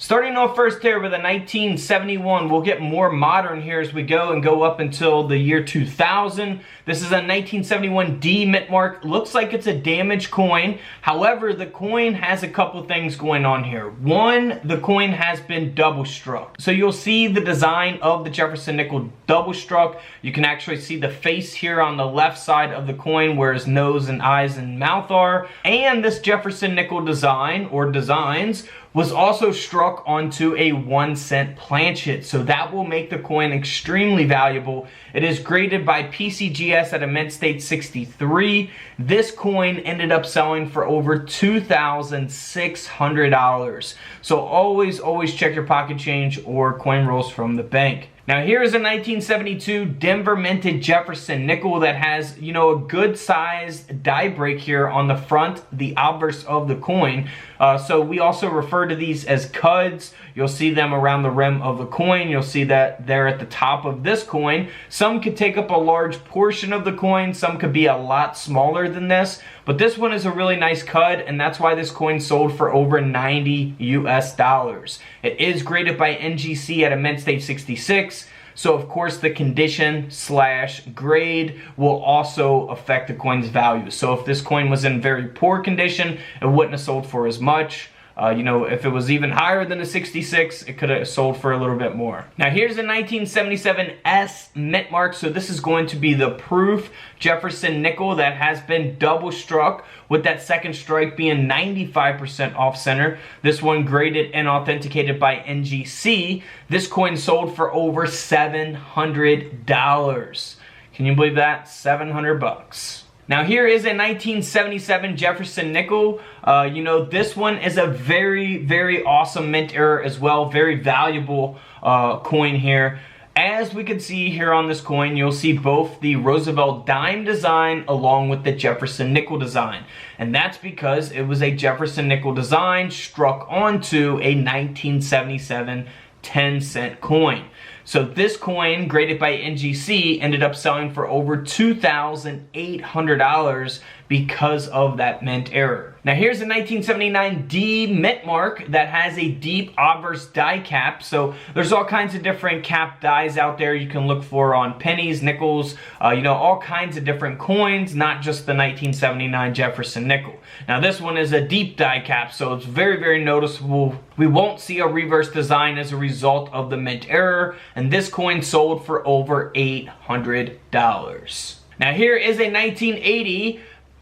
Starting off first here with a 1971, we'll get more modern here as we go and go up until the year 2000. This is a 1971 D mint mark. Looks like it's a damaged coin. However, the coin has a couple things going on here. One, the coin has been double struck. So you'll see the design of the Jefferson nickel double struck. You can actually see the face here on the left side of the coin where his nose and eyes and mouth are. And this Jefferson nickel design or designs was also struck onto a 1-cent planchet, so that will make the coin extremely valuable. It is graded by PCGS at a mint state 63. This coin ended up selling for over $2,600. So always check your pocket change or coin rolls from the bank. Now here's a 1972 Denver minted Jefferson nickel that has, you know, a good sized die break here on the front, the obverse of the coin. So we also refer to these as cuds. You'll see them around the rim of the coin. You'll see that they're at the top of this coin. Some could take up a large portion of the coin. Some could be a lot smaller than this. But this one is a really nice cud, and that's why this coin sold for over $90 US. It is graded by NGC at a mint state 66. So of course the condition / grade will also affect the coin's value. So if this coin was in very poor condition, it wouldn't have sold for as much. You know, if it was even higher than a 66, it could have sold for a little bit more. Now here's a 1977 S mint mark. So this is going to be the proof Jefferson nickel that has been double struck, with that second strike being 95% off center. This one graded and authenticated by NGC. This coin sold for over $700. Can you believe that? 700 bucks. Now here is a 1977 Jefferson nickel. You know, this one is a very awesome mint error as well. Very valuable coin here. As we can see here on this coin, you'll see both the Roosevelt dime design along with the Jefferson nickel design. And that's because it was a Jefferson nickel design struck onto a 1977 10-cent coin. So this coin, graded by NGC, ended up selling for over $2,800 because of that mint error. Now here's a 1979 D mint mark that has a deep obverse die cap. So there's all kinds of different cap dies out there you can look for on pennies, nickels, you know, all kinds of different coins, not just the 1979 Jefferson nickel. Now this one is a deep die cap, so it's very noticeable. We won't see a reverse design as a result of the mint error, and this coin sold for over $800. Now here is a 1980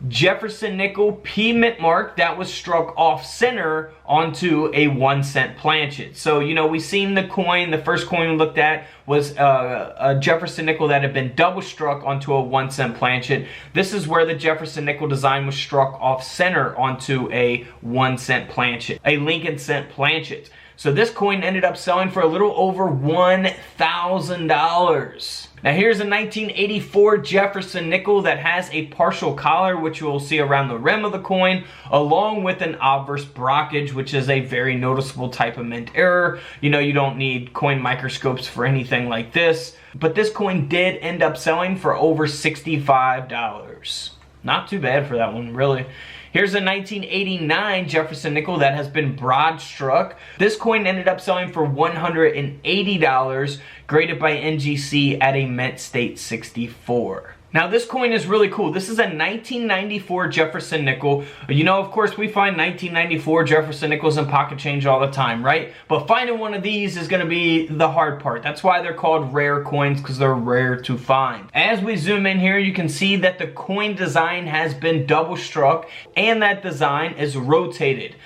Jefferson nickel P mint mark that was struck off center onto a 1-cent planchet. So, you know, we seen the coin, the first coin we looked at was a Jefferson nickel that had been double struck onto a 1-cent planchet. This is where the Jefferson nickel design was struck off center onto a 1-cent planchet, a Lincoln cent planchet. So this coin ended up selling for a little over $1,000. Now here's a 1984 Jefferson nickel that has a partial collar, which you will see around the rim of the coin, along with an obverse brockage, which is a very noticeable type of mint error. You know, you don't need coin microscopes for anything like this. But this coin did end up selling for over $65. Not too bad for that one, really. Here's a 1989 Jefferson nickel that has been broad struck. This coin ended up selling for $180, graded by NGC at a mint state 64. Now this coin is really cool. This is a 1994 Jefferson nickel. You know, of course, we find 1994 Jefferson nickels in pocket change all the time, right? But finding one of these is going to be the hard part. That's why they're called rare coins, because they're rare to find. As we zoom in here, you can see that the coin design has been double struck and that design is rotated.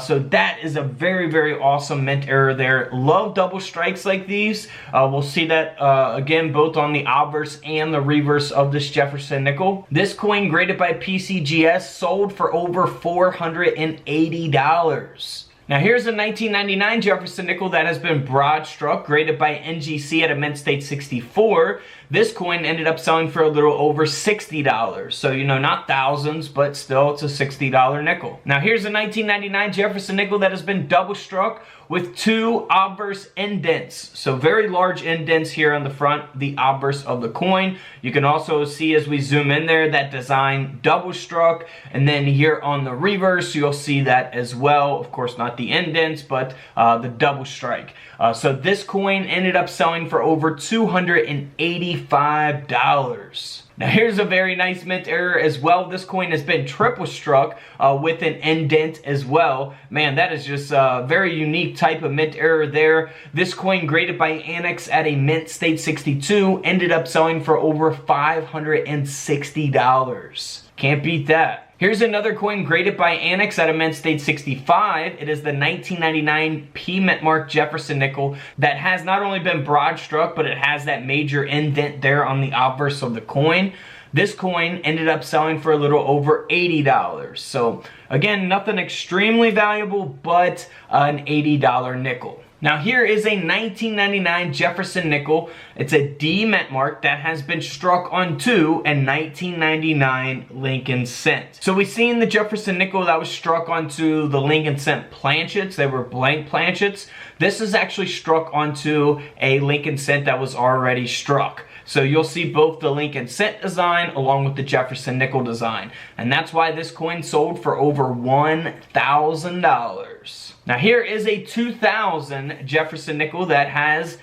So that is a very awesome mint error there. Love double strikes like these. We'll see that again both on the obverse and the reverse of this Jefferson nickel. This coin, graded by PCGS, sold for over $480. Now here's a 1999 Jefferson nickel that has been broad struck, graded by NGC at a mint state 64. This coin ended up selling for a little over $60. So, you know, not thousands, but still it's a $60 nickel. Now here's a 1999 Jefferson nickel that has been double struck with 2 obverse indents. So very large indents here on the front, the obverse of the coin. You can also see as we zoom in there that design double struck, and then here on the reverse you'll see that as well. Of course not the indents, but the double strike. So this coin ended up selling for over $285. Now here's a very nice mint error as well. This coin has been triple struck with an indent as well. Man, that is just a very unique type of mint error there. This coin, graded by Annex at a mint state 62, ended up selling for over $560. Can't beat that. Here's another coin graded by Annex at a mint state 65. It is the 1999 P mint mark Jefferson nickel that has not only been broad struck, but it has that major indent there on the obverse of the coin. This coin ended up selling for a little over $80. So again, nothing extremely valuable, but an $80 nickel. Now here is a 1999 Jefferson nickel. It's a D mint mark that has been struck onto a 1999 Lincoln cent. So we've seen the Jefferson nickel that was struck onto the Lincoln cent planchets. They were blank planchets. This is actually struck onto a Lincoln cent that was already struck. So you'll see both the Lincoln cent design along with the Jefferson nickel design. And that's why this coin sold for over $1,000. Now here is a 2000 Jefferson nickel that has,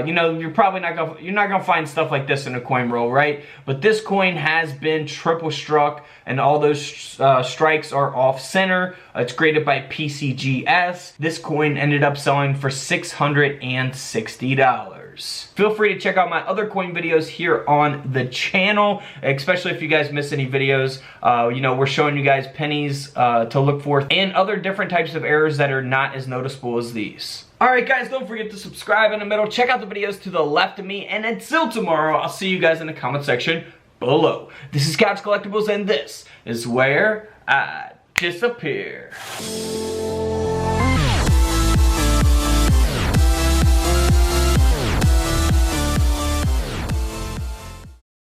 you know, you're not gonna find stuff like this in a coin roll, right? But this coin has been triple struck, and all those strikes are off center. It's graded by PCGS. This coin ended up selling for $660. Feel free to check out my other coin videos here on the channel, especially if you guys miss any videos. You know, we're showing you guys pennies to look for and other different types of errors that are not as noticeable as these. Alright guys, don't forget to subscribe in the middle, check out the videos to the left of me, and until tomorrow, I'll see you guys in the comment section below. This is Cuds Collectibles, and this is where I disappear.